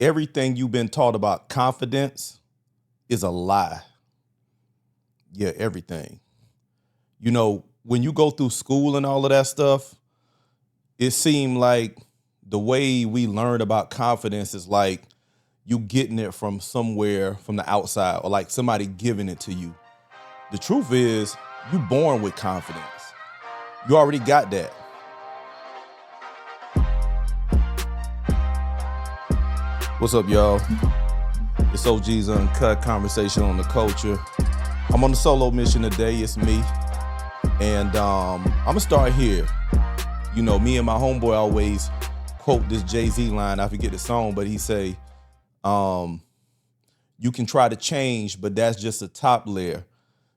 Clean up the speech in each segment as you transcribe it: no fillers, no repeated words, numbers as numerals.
everything you've been taught about confidence is a lie. Yeah, everything. When you go through school and all of that stuff, it seemed like the way we learn about confidence is like you getting it from somewhere from the outside or like somebody giving it to you. The truth is, you born with confidence. You already got that. What's up, y'all? It's OGs Uncut, conversation on the culture. I'm on a solo mission today. It's me. And I'm going to start here. Me and my homeboy always quote this Jay-Z line. I forget the song, but he say, you can try to change, but that's just the top layer.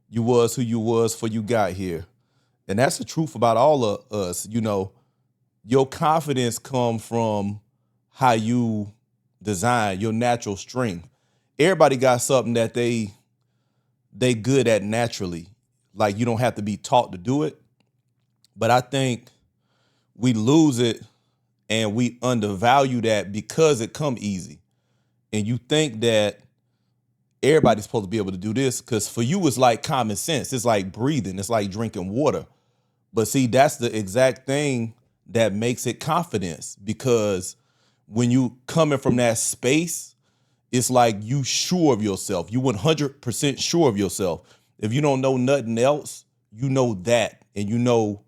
You was who you was before you got here. And that's the truth about all of us. Your confidence comes from how you design, your natural strength. Everybody got something that they good at naturally. Like you don't have to be taught to do it. But I think we lose it and we undervalue that because it come easy. And you think that everybody's supposed to be able to do this because for you it's like common sense. It's like breathing. It's like drinking water. But see, that's the exact thing that makes it confidence, because when you coming from that space, it's like you sure of yourself. You 100% sure of yourself. If you don't know nothing else, you know that, and you know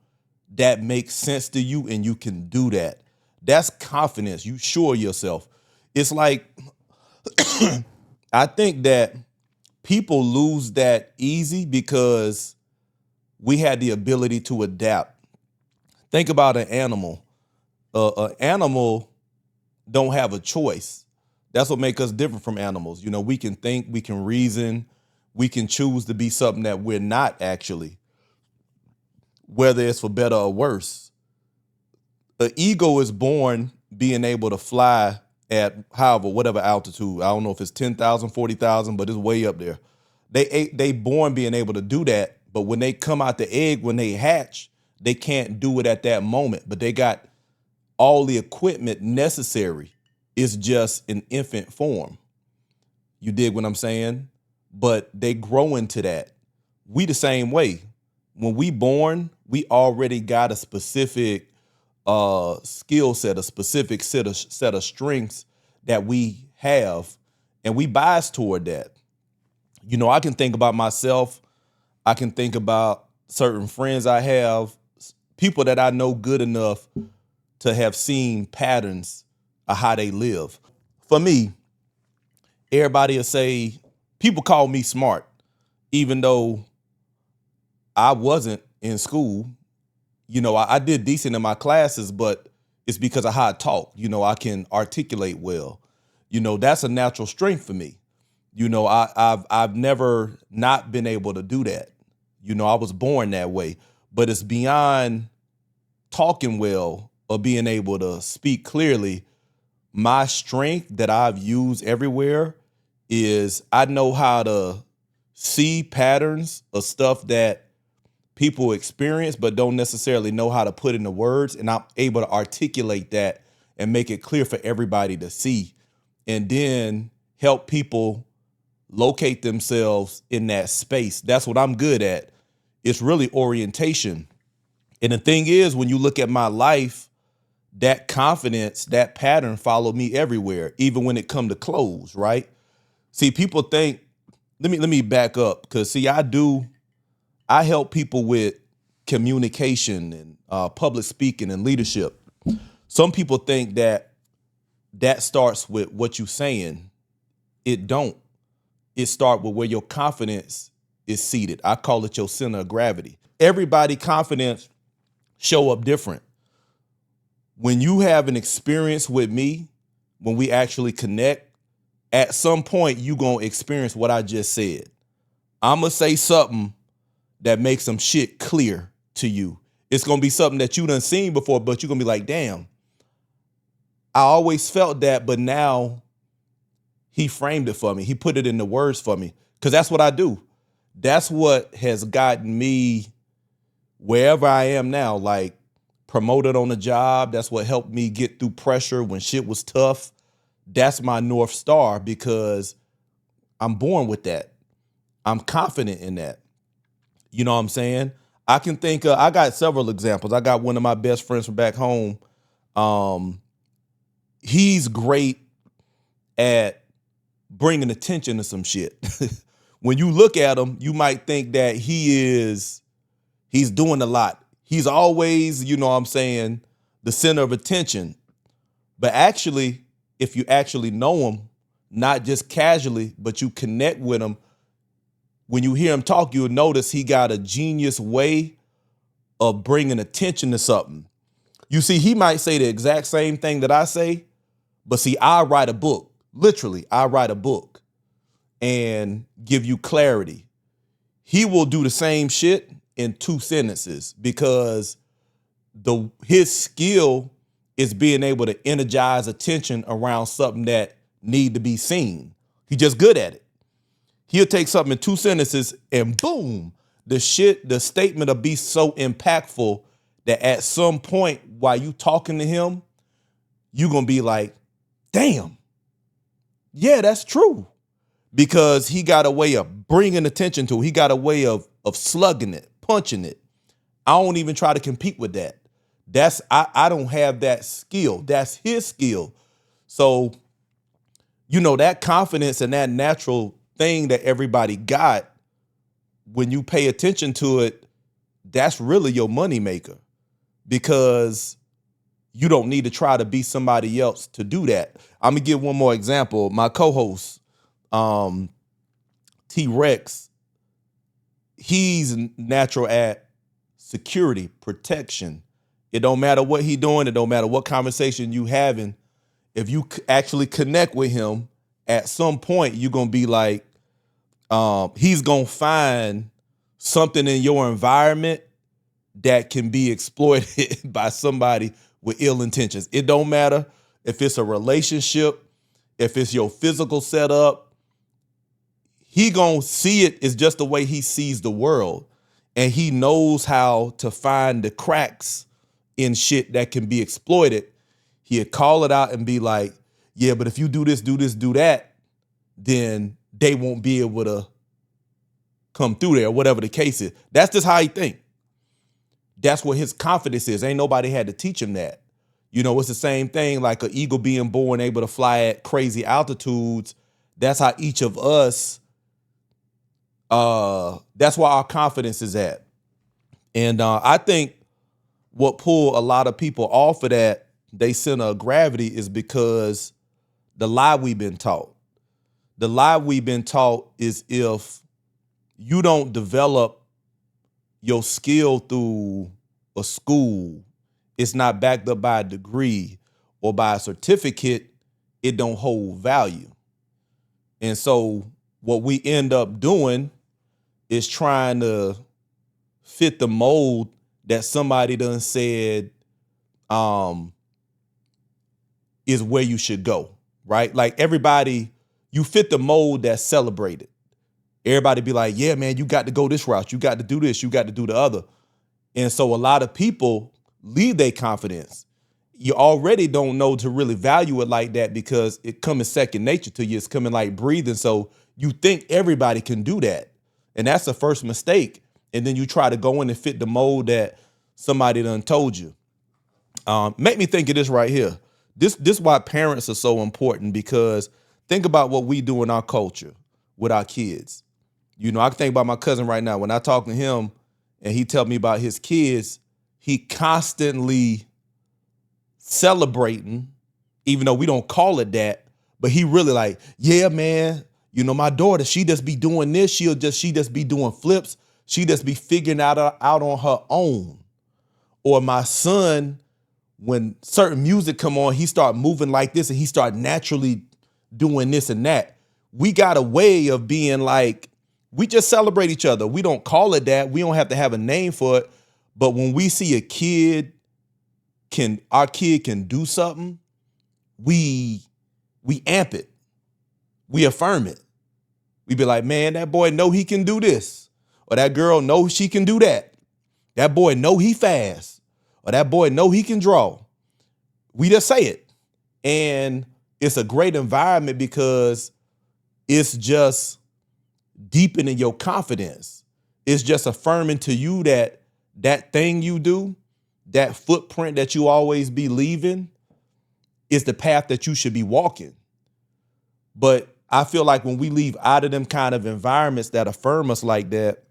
that makes sense to you and you can do that. That's confidence. You sure of yourself. It's like, I think that people lose that easy because we had the ability to adapt. Think about an animal. An animal don't have a choice. That's what makes us different from animals. We can think, we can reason, we can choose to be something that we're not actually, whether it's for better or worse. An ego is born being able to fly at whatever altitude. I don't know if it's 10,000, 40,000, but it's way up there. They born being able to do that, but when they come out the egg, when they hatch, they can't do it at that moment, but they got all the equipment necessary. It's just an infant form. You dig what I'm saying? But they grow into that. We the same way. When we born, we already got a specific skill set, a specific set of strengths that we have, and we bias toward that. I can think about myself. I can think about certain friends I have, people that I know good enough to have seen patterns of how they live. For me, everybody will say, people call me smart, even though I wasn't in school. I did decent in my classes, but it's because of how I talk. I can articulate well. That's a natural strength for me. I've never not been able to do that. I was born that way, but it's beyond talking well or being able to speak clearly. My strength that I've used everywhere is I know how to see patterns of stuff that people experience but don't necessarily know how to put into words, and I'm able to articulate that and make it clear for everybody to see, and then help people locate themselves in that space. That's what I'm good at. It's really orientation. And the thing is, when you look at my life, that confidence, that pattern followed me everywhere, even when it come to clothes, right? See, people think, let me back up, because see, I help people with communication and public speaking and leadership. Some people think that starts with what you're saying. It don't. It start with where your confidence is seated. I call it your center of gravity. Everybody confidence show up different. When you have an experience with me, when we actually connect, at some point you gonna experience what I just said. I'm gonna say something that makes some shit clear to you. It's gonna be something that you done seen before, but you're gonna be like, damn, I always felt that, but now he framed it for me. He put it in the words for me, because that's what I do. That's what has gotten me wherever I am now, like promoted on the job. That's what helped me get through pressure when shit was tough. that's my North Star because I'm born with that. I'm confident in that. You know what I'm saying? I can think, I got several examples. I got one of my best friends from back home. Um, he's great at bringing attention to some shit. When you look at him, you might think that he's doing a lot. He's always, you know what I'm saying, the center of attention. But actually, if you actually know him, not just casually, but you connect with him, when you hear him talk, you'll notice he got a genius way of bringing attention to something. You see, he might say the exact same thing that I say, but see, I write a book. Literally, I write a book and give you clarity. He will do the same shit in 2 sentences because his skill is being able to energize attention around something that need to be seen. He's just good at it. He'll take something in 2 sentences and boom, the statement will be so impactful that at some point while you talking to him, you're going to be like, damn, yeah, that's true. Because he got a way of bringing attention to it. He got a way of slugging it, punching it. I don't even try to compete with that. I don't have that skill. That's his skill. So, you know, that confidence and that natural thing that everybody got, when you pay attention to it, that's really your moneymaker because you don't need to try to be somebody else to do that. I'm gonna give one more example. My co-host, T-Rex, he's natural at security, protection. It don't matter what he doing. It don't matter what conversation you having. If you actually connect with him, at some point you're gonna be like, he's gonna find something in your environment that can be exploited by somebody with ill intentions. It don't matter if it's a relationship, if it's your physical setup. He gonna see it as just the way he sees the world, and he knows how to find the cracks in shit that can be exploited. He'll call it out and be like, yeah, but if you do this, do that, then they won't be able to come through there, whatever the case is. That's just how he think. That's what his confidence is. Ain't nobody had to teach him that. You know, it's the same thing like an eagle being born able to fly at crazy altitudes. That's how each of us, that's why our confidence is at. And I think what pulled a lot of people off of that, they center of gravity, is because the lie we've been taught. The lie we've been taught is if you don't develop your skill through a school, it's not backed up by a degree or by a certificate, it don't hold value. And so what we end up doing is trying to fit the mold that somebody done said is where you should go, right? Like everybody, you fit the mold that's celebrated. Everybody be like, yeah, man, you got to go this route. You got to do this. You got to do the other. And so a lot of people leave their confidence. You already don't know to really value it like that because it comes second nature to you. It's coming like breathing. So you think everybody can do that. And that's the first mistake. And then you try to go in and fit the mold that somebody done told you. Make me think of this right here. This why parents are so important, because think about what we do in our culture with our kids. You know, I can think about my cousin right now. When I talk to him and he tell me about his kids, he constantly celebrating, even though we don't call it that, but he really like, yeah, man, you know, my daughter, she just be doing this. She just be doing flips. She just be figuring out on her own. Or my son, when certain music come on, he start moving like this and he start naturally doing this and that. We got a way of being like, we just celebrate each other. We don't call it that. We don't have to have a name for it. But when we see our kid can do something, we amp it. We affirm it. We be like, man, that boy know he can do this. Or that girl know she can do that. That boy know he fast. Or that boy know he can draw. We just say it. And it's a great environment because it's just deepening your confidence. It's just affirming to you that that thing you do, that footprint that you always be leaving, is the path that you should be walking. But I feel like when we leave out of them kind of environments that affirm us like that,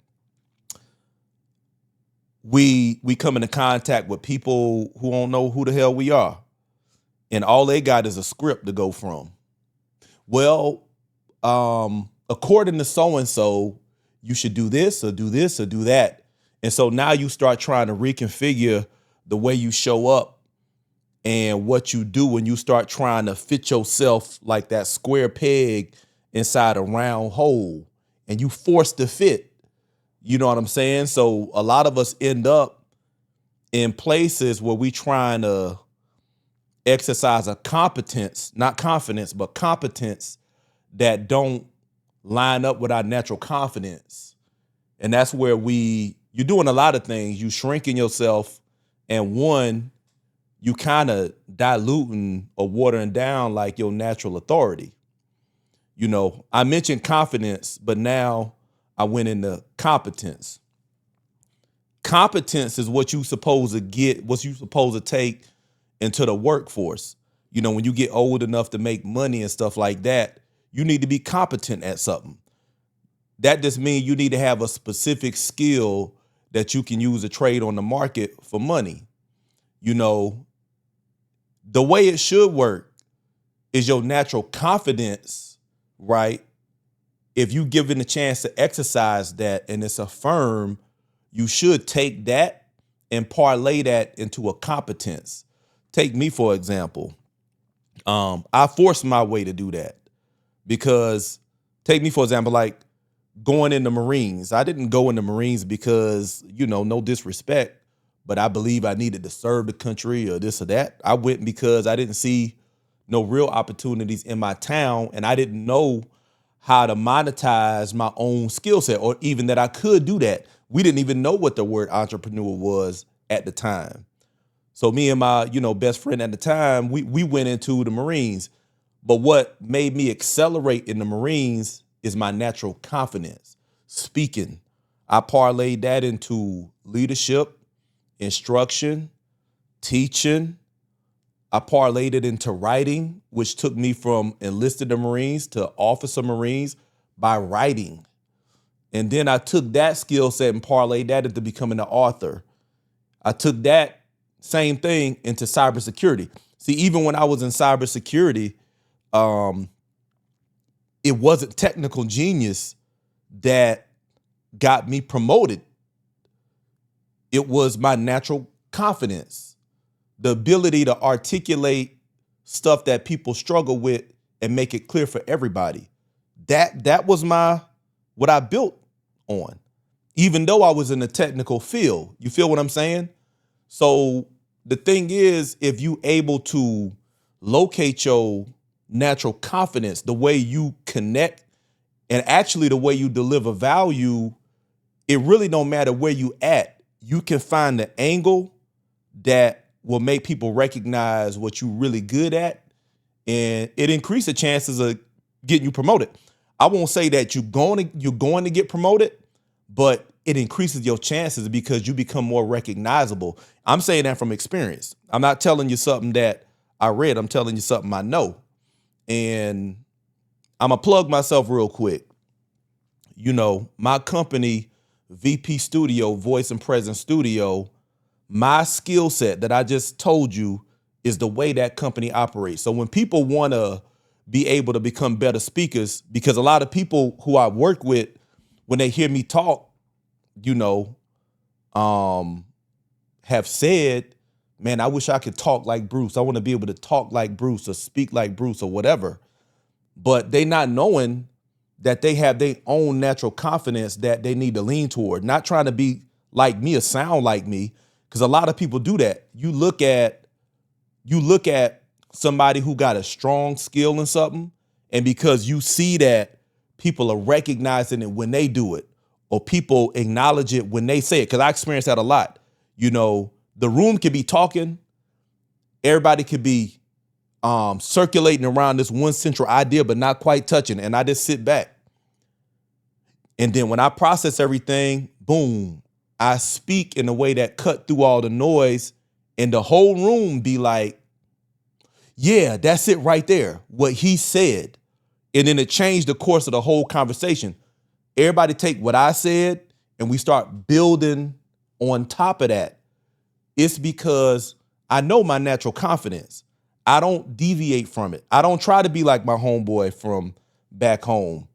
we come into contact with people who don't know who the hell we are. And all they got is a script to go from. Well, according to so-and-so, you should do this or do this or do that. And so now you start trying to reconfigure the way you show up and what you do when you start trying to fit yourself like that square peg inside a round hole, and you force to fit. You know what I'm saying? So a lot of us end up in places where we trying to exercise a competence, not confidence, but competence that don't line up with our natural confidence. And that's where you're doing a lot of things. You shrinking yourself, and one, you kind of diluting or watering down like your natural authority. You know, I mentioned confidence, but now I went into competence. Competence is what you supposed to get, what you supposed to take into the workforce. You know, when you get old enough to make money and stuff like that, you need to be competent at something. That just means you need to have a specific skill that you can use to trade on the market for money. You know, the way it should work is your natural confidence, right? If you given a chance to exercise that and it's affirmed, you should take that and parlay that into a competence. Take me, for example. I forced my way to do that because take me, for example, like going in the Marines. I didn't go in the Marines because, you know, no disrespect, but I believe I needed to serve the country or this or that. I went because I didn't see no real opportunities in my town, and I didn't know how to monetize my own skill set, or even that I could do that. We didn't even know what the word entrepreneur was at the time. So me and my, best friend at the time, we went into the Marines. But what made me accelerate in the Marines is my natural confidence. Speaking, I parlayed that into leadership, instruction, teaching. I parlayed it into writing, which took me from enlisted Marines to officer Marines by writing. And then I took that skill set and parlayed that into becoming an author. I took that same thing into cybersecurity. See, even when I was in cybersecurity, it wasn't technical genius that got me promoted. It was my natural confidence, the ability to articulate stuff that people struggle with and make it clear for everybody. That was what I built on, even though I was in the technical field. You feel what I'm saying? So the thing is, if you able to locate your natural confidence, the way you connect and actually the way you deliver value, it really don't matter where you at. You can find the angle that will make people recognize what you're really good at, and it increases the chances of getting you promoted. I won't say that you're going to get promoted, but it increases your chances because you become more recognizable. I'm saying that from experience. I'm not telling you something that I read. I'm telling you something I know. And I'm going to plug myself real quick. My company, VP Studio, Voice and Presence Studio, my skill set that I just told you is the way that company operates. So when people want to be able to become better speakers, because a lot of people who I work with, when they hear me talk, have said, man, I wish I could talk like Bruce. I want to be able to talk like Bruce or speak like Bruce or whatever. But they not knowing that they have their own natural confidence that they need to lean toward, not trying to be like me or sound like me. Because a lot of people do that. You look at somebody who got a strong skill in something, and because you see that people are recognizing it when they do it, or people acknowledge it when they say it. Because I experience that a lot. The room could be talking, everybody could be circulating around this one central idea, but not quite touching. And I just sit back. And then when I process everything, boom, I speak in a way that cut through all the noise, and the whole room be like, yeah, that's it right there, what he said. And then it changed the course of the whole conversation. Everybody take what I said and we start building on top of that. It's because I know my natural confidence. I don't deviate from it. I don't try to be like my homeboy from back home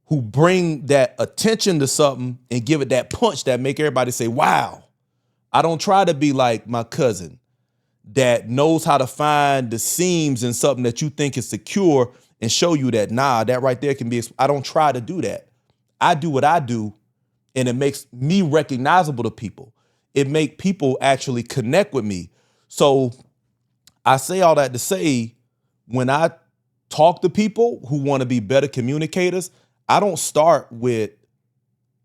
who bring that attention to something and give it that punch that make everybody say, wow. I don't try to be like my cousin that knows how to find the seams in something that you think is secure and show you that, nah, that right there can be, I don't try to do that. I do what I do, and it makes me recognizable to people. It make people actually connect with me. So I say all that to say, when I talk to people who want to be better communicators, I don't start with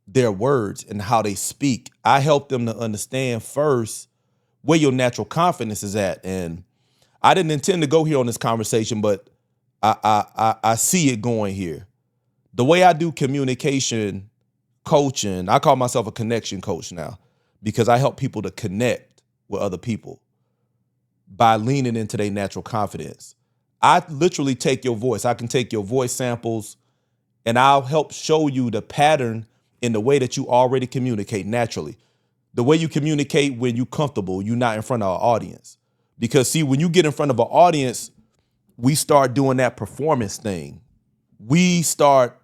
their words and how they speak. I help them to understand first where your natural confidence is at. And I didn't intend to go here on this conversation, but I see it going here. The way I do communication coaching, I call myself a connection coach now because I help people to connect with other people by leaning into their natural confidence. I literally take your voice. I can take your voice samples and I'll help show you the pattern in the way that you already communicate naturally. The way you communicate when you're comfortable, you're not in front of an audience. Because see, when you get in front of an audience, we start doing that performance thing. We start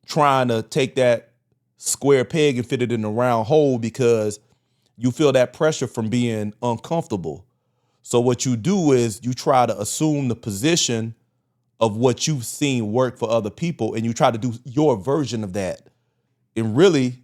trying to take that square peg and fit it in a round hole because you feel that pressure from being uncomfortable. So what you do is you try to assume the position of what you've seen work for other people, and you try to do your version of that. And really,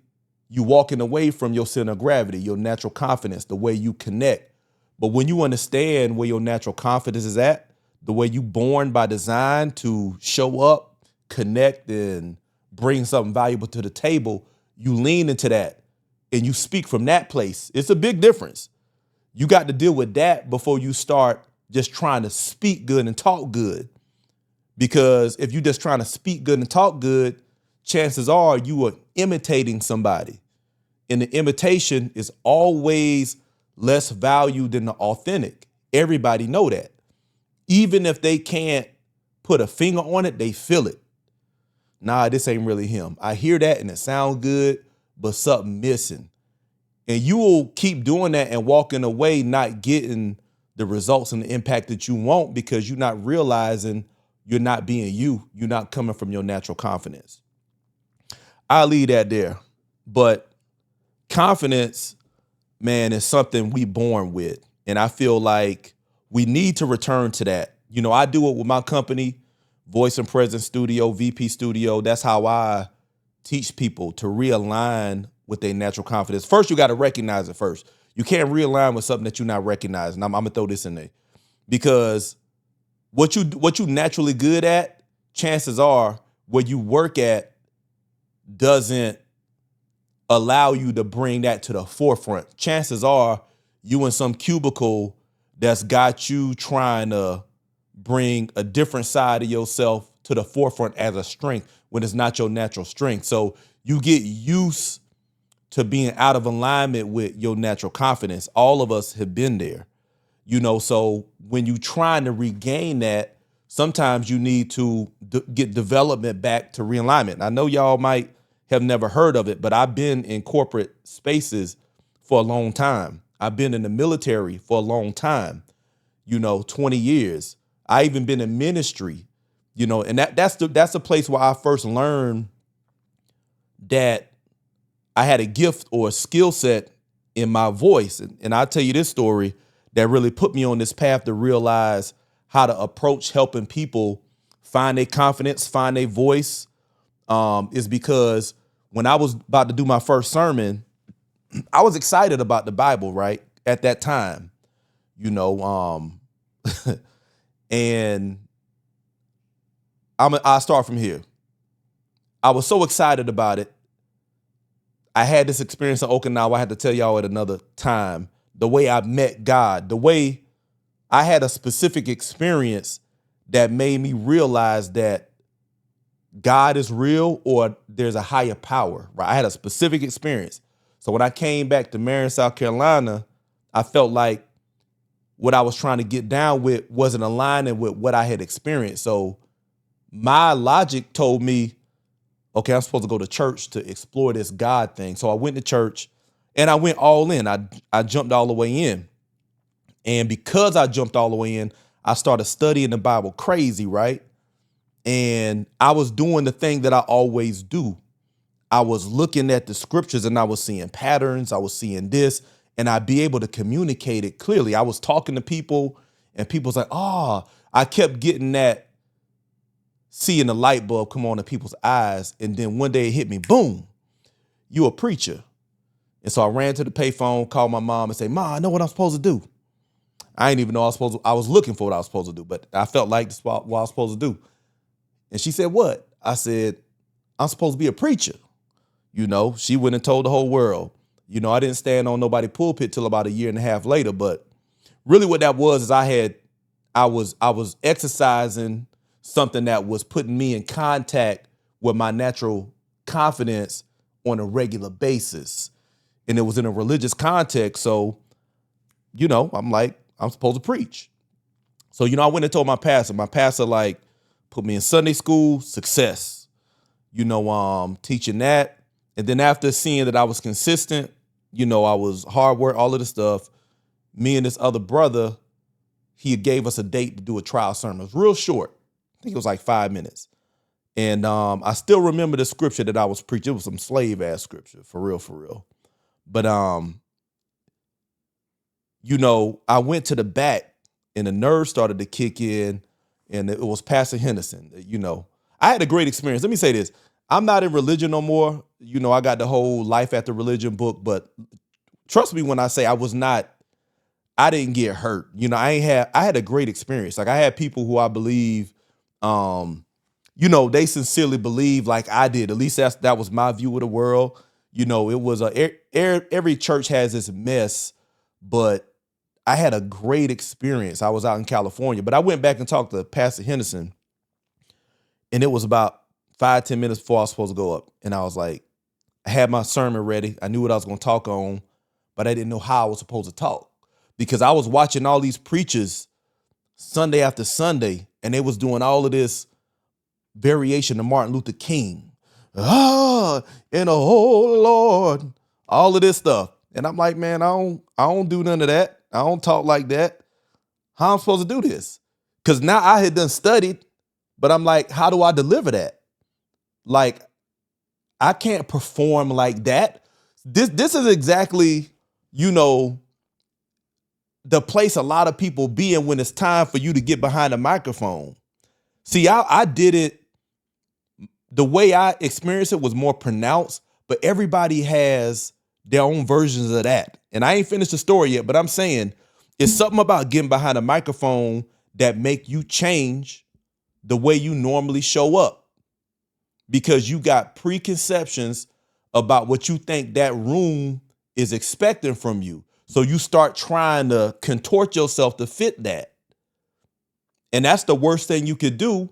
you walking away from your center of gravity, your natural confidence, the way you connect. But when you understand where your natural confidence is at, the way you born by design to show up, connect, and bring something valuable to the table, you lean into that and you speak from that place. It's a big difference. You got to deal with that before you start just trying to speak good and talk good. Because if you're just trying to speak good and talk good, chances are you are imitating somebody. And the imitation is always less value than the authentic. Everybody know that. Even if they can't put a finger on it, they feel it. Nah, this ain't really him. I hear that and it sounds good, but something missing. And you will keep doing that and walking away not getting the results and the impact that you want because you're not realizing you're not being you. You're not coming from your natural confidence. I'll leave that there. But confidence, man, is something we born with. And I feel like we need to return to that. You know, I do it with my company, Voice and Presence Studio, VP Studio. That's how I teach people to realign with their natural confidence. First, you got to recognize it first. You can't realign with something that you're not recognizing. I'm going to throw this in there because what you naturally good at, chances are where you work at doesn't allow you to bring that to the forefront. Chances are you in some cubicle that's got you trying to bring a different side of yourself to the forefront as a strength when it's not your natural strength. So you get used to being out of alignment with your natural confidence. All of us have been there, you know, so when you trying to regain that, sometimes you need to get development back to realignment. I know y'all might have never heard of it, but I've been in corporate spaces for a long time. I've been in the military for a long time, 20 years. I even been in ministry, and that's a place where I first learned that I had a gift or a skill set in my voice. And I'll tell you this story that really put me on this path to realize how to approach helping people find their confidence, find their voice, is because when I was about to do my first sermon, I was excited about the Bible, right? At that time, and I'll start from here. I was so excited about it. I had this experience in Okinawa. I had to tell y'all at another time, the way I met God, the way I had a specific experience that made me realize that God is real or there's a higher power, right? I had a specific experience. So when I came back to Marion, South Carolina, I felt like what I was trying to get down with wasn't aligning with what I had experienced. So my logic told me, okay, I'm supposed to go to church to explore this God thing. So I went to church and I went all in. I jumped all the way in. And because I jumped all the way in, I started studying the Bible crazy, right? And I was doing the thing that I always do. I was looking at the scriptures and I was seeing patterns. I was seeing this, and I'd be able to communicate it clearly. I was talking to people and people's like, oh, I kept getting that, seeing the light bulb come on in people's eyes. And then one day it hit me, boom, you a preacher. And so I ran to the payphone, called my mom and said, Ma, I know what I'm supposed to do. I didn't even know I was looking for what I was supposed to do, but I felt like this what I was supposed to do. And she said, what? I said, I'm supposed to be a preacher. You know, she went and told the whole world. You know, I didn't stand on nobody's pulpit till about a year and a half later. But really what that was is I was exercising something that was putting me in contact with my natural confidence on a regular basis. And it was in a religious context. So, you know, I'm like, I'm supposed to preach. So, you know, I went and told my pastor. My pastor, like, put me in Sunday school, success. You know, teaching that. And then after seeing that I was consistent, you know, I was hard work, all of the stuff, me and this other brother, he gave us a date to do a trial sermon. It was real short. I think it was like 5 minutes. And I still remember the scripture that I was preaching. It was some slave ass scripture, for real, for real. But, you know, I went to the back and the nerves started to kick in, and it was Pastor Henderson. You know, I had a great experience. Let me say this. I'm not in religion no more. You know, I got the whole Life After Religion book, but trust me when I say I didn't get hurt. You know, I had a great experience. Like I had people who I believe, you know, they sincerely believe like I did. At least that was my view of the world. You know, it was every church has its mess, but I had a great experience. I was out in California, but I went back and talked to Pastor Henderson, and it was about 5-10 minutes before I was supposed to go up. And I was like, I had my sermon ready. I knew what I was going to talk on, but I didn't know how I was supposed to talk because I was watching all these preachers Sunday after Sunday, and they was doing all of this variation of Martin Luther King. And oh Lord, all of this stuff. And I'm like, man, I don't do none of that. I don't talk like that. How I'm supposed to do this? Because now I had done studied, but I'm like, how do I deliver that? Like, I can't perform like that. This is exactly, you know, the place a lot of people be in when it's time for you to get behind a microphone. See, I did it, the way I experienced it was more pronounced, but everybody has their own versions of that. And I ain't finished the story yet, but I'm saying it's something about getting behind a microphone that make you change the way you normally show up because you got preconceptions about what you think that room is expecting from you. So you start trying to contort yourself to fit that. And that's the worst thing you could do,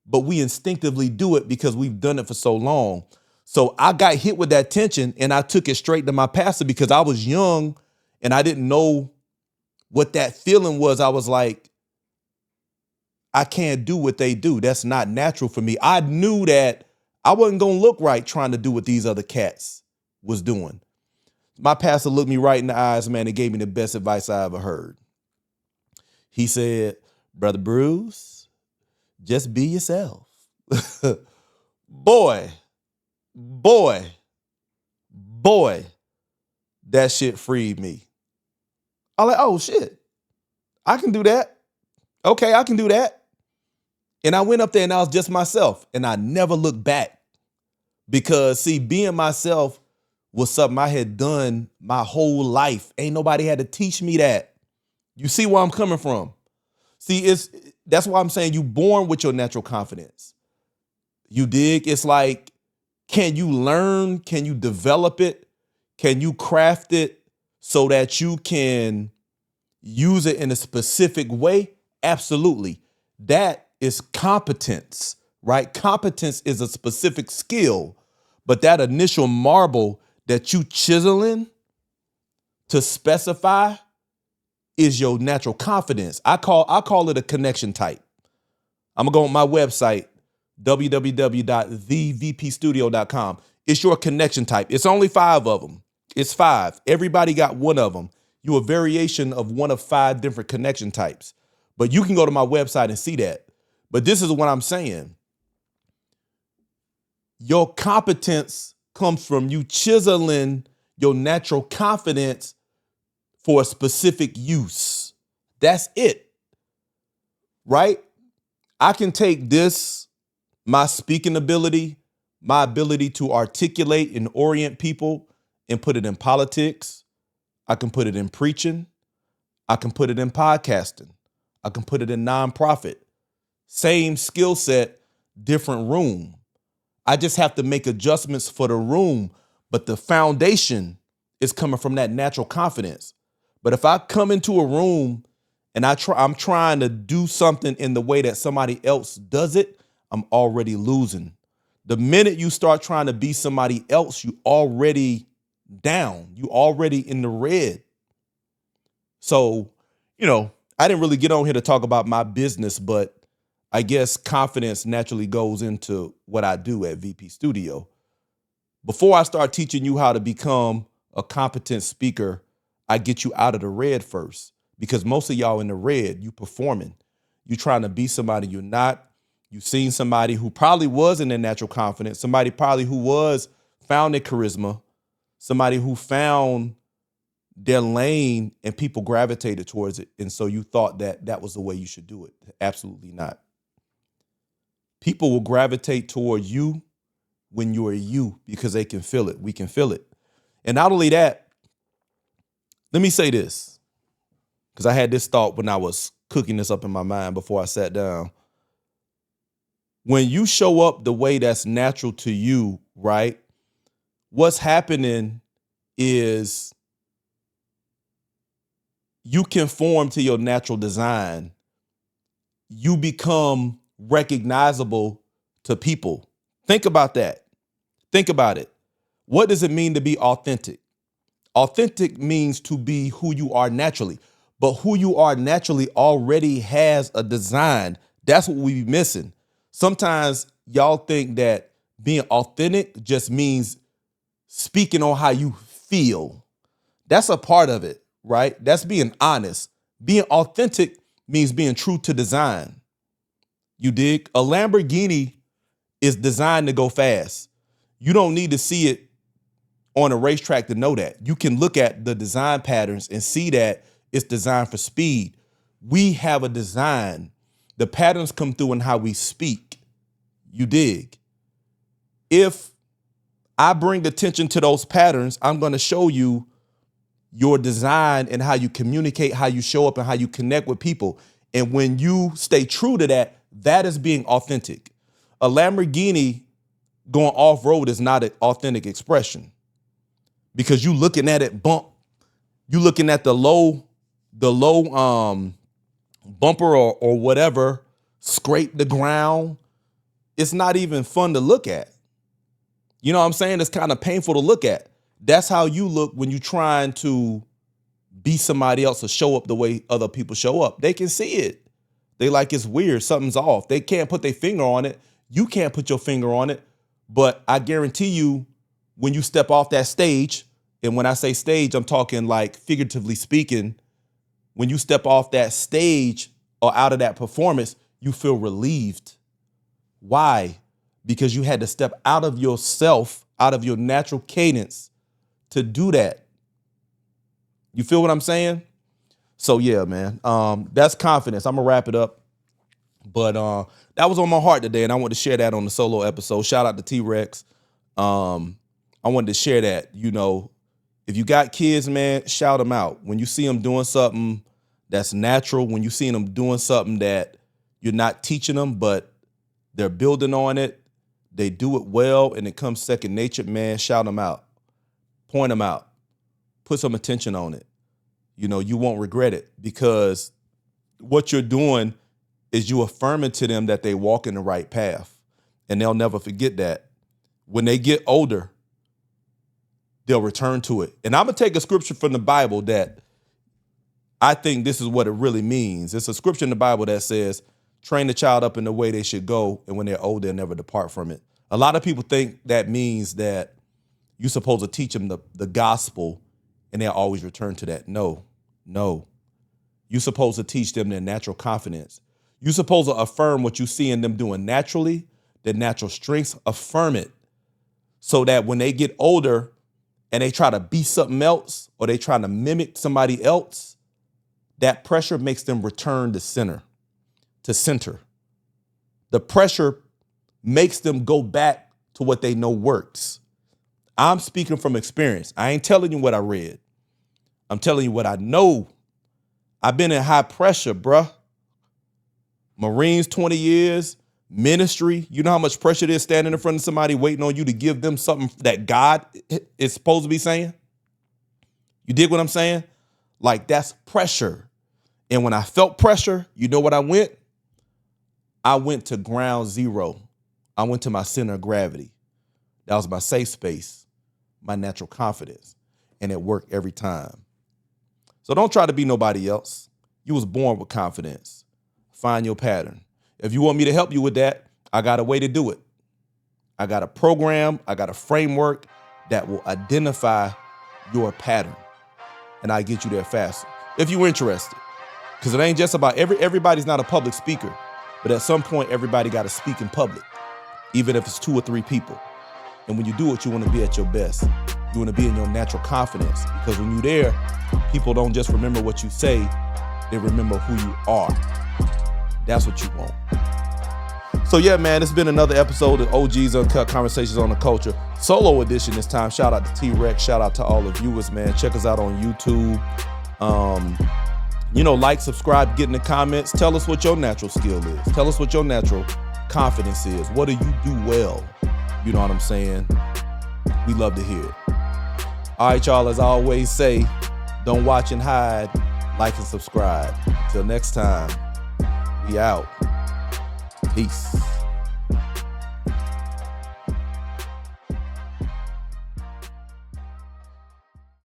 but we instinctively do it because we've done it for so long. So I got hit with that tension and I took it straight to my pastor because I was young and I didn't know what that feeling was. I was like, I can't do what they do. That's not natural for me. I knew that I wasn't going to look right trying to do what these other cats was doing. My pastor looked me right in the eyes, man, and gave me the best advice I ever heard. He said, Brother Bruce, just be yourself. Boy, that shit freed me. I'm like, oh shit, I can do that. Okay, I can do that. And I went up there and I was just myself and I never looked back because see, being myself was something I had done my whole life. Ain't nobody had to teach me that. You see where I'm coming from? See, that's why I'm saying you born with your natural confidence. You dig? It's like, can you learn? Can you develop it? Can you craft it so that you can, use it in a specific way, absolutely. That is competence, right? Competence is a specific skill, but that initial marble that you chiseling to specify is your natural confidence. I call it a connection type. I'm gonna go on my website, www.thevpstudio.com. It's your connection type. It's only 5 of them. It's 5. Everybody got one of them. You're a variation of one of 5 different connection types. But you can go to my website and see that. But this is what I'm saying. Your competence comes from you chiseling your natural confidence for a specific use. That's it, right? I can take this, my speaking ability, my ability to articulate and orient people, and put it in politics. I can put it in preaching. I can put it in podcasting. I can put it in nonprofit. Same skill set, different room. I just have to make adjustments for the room, but the foundation is coming from that natural confidence. But if I come into a room and I'm trying to do something in the way that somebody else does it, I'm already losing. The minute you start trying to be somebody else, you already down. You already in the red. So, I didn't really get on here to talk about my business, but I guess confidence naturally goes into what I do at VP Studio. Before I start teaching you how to become a competent speaker, I get you out of the red first, because most of y'all in the red, you performing. You trying to be somebody you're not. You've seen somebody who probably was in their natural confidence, somebody probably who found their charisma, somebody who found their lane and people gravitated towards it. And so you thought that was the way you should do it. Absolutely not. People will gravitate toward you when you are you, because they can feel it. We can feel it. And not only that, let me say this, because I had this thought when I was cooking this up in my mind before I sat down. When you show up the way that's natural to you, right? What's happening is you conform to your natural design. You become recognizable to people. Think about that. Think about it. What does it mean to be authentic? Authentic means to be who you are naturally, but who you are naturally already has a design. That's what we be missing. Sometimes y'all think that being authentic just means speaking on how you feel. That's a part of it, right? That's being honest. Being authentic means being true to design. You dig? A Lamborghini is designed to go fast. You don't need to see it on a racetrack to know that. You can look at the design patterns and see that it's designed for speed. We have a design. The patterns come through in how we speak. You dig? If I bring attention to those patterns, I'm going to show you your design and how you communicate, how you show up, and how you connect with people. And when you stay true to that, that is being authentic. A Lamborghini going off-road is not an authentic expression, because you looking at it bump, you looking at the low bumper or whatever, scrape the ground. It's not even fun to look at. You know what I'm saying? It's kind of painful to look at. That's how you look when you're trying to be somebody else or show up the way other people show up. They can see it. They like, it's weird. Something's off. They can't put their finger on it. You can't put your finger on it. But I guarantee you, when you step off that stage, and when I say stage, I'm talking like figuratively speaking, when you step off that stage or out of that performance, you feel relieved. Why? Because you had to step out of yourself, out of your natural cadence to do that. You feel what I'm saying? So yeah, man, that's confidence. I'm gonna wrap it up. But that was on my heart today, and I wanted to share that on the solo episode. Shout out to T-Rex. I wanted to share that. If you got kids, man, shout them out. When you see them doing something that's natural, when you see them doing something that you're not teaching them, but they're building on it, they do it well, and it comes second nature, man, shout them out. Point them out. Put some attention on it. You won't regret it, because what you're doing is you affirming to them that they walk in the right path, and they'll never forget that. When they get older, they'll return to it. And I'm going to take a scripture from the Bible that I think this is what it really means. It's a scripture in the Bible that says, train the child up in the way they should go, and when they're old, they'll never depart from it. A lot of people think that means that you're supposed to teach them the gospel and they'll always return to that. No. You're supposed to teach them their natural confidence. You're supposed to affirm what you see in them doing naturally, their natural strengths, affirm it, so that when they get older and they try to be something else, or they try to mimic somebody else, that pressure makes them return to center. The pressure makes them go back to what they know works. I'm speaking from experience. I ain't telling you what I read. I'm telling you what I know. I've been in high pressure, bruh. Marines, 20 years, ministry. You know how much pressure it is standing in front of somebody waiting on you to give them something that God is supposed to be saying? You dig what I'm saying? Like, that's pressure. And when I felt pressure, you know what I went? I went to ground zero. I went to my center of gravity. That was my safe space, my natural confidence. And it worked every time. So don't try to be nobody else. You was born with confidence. Find your pattern. If you want me to help you with that, I got a way to do it. I got a program, I got a framework that will identify your pattern. And I get you there faster, if you're interested. Because it ain't just about everybody's not a public speaker, but at some point, everybody got to speak in public, even if it's 2 or 3 people. And when you do it, you want to be at your best. You want to be in your natural confidence, because when you're there, people don't just remember what you say, they remember who you are. That's what you want. So yeah, man, it's been another episode of OGs Uncut, Conversations on the Culture. Solo edition this time. Shout out to T-Rex. Shout out to all the viewers, man. Check us out on YouTube. Like, subscribe, get in the comments. Tell us what your natural skill is. Tell us what your natural confidence is. What do you do well? You know what I'm saying? We love to hear it. All right, y'all, as I always say, don't watch and hide, like and subscribe. Till next time, we out. Peace.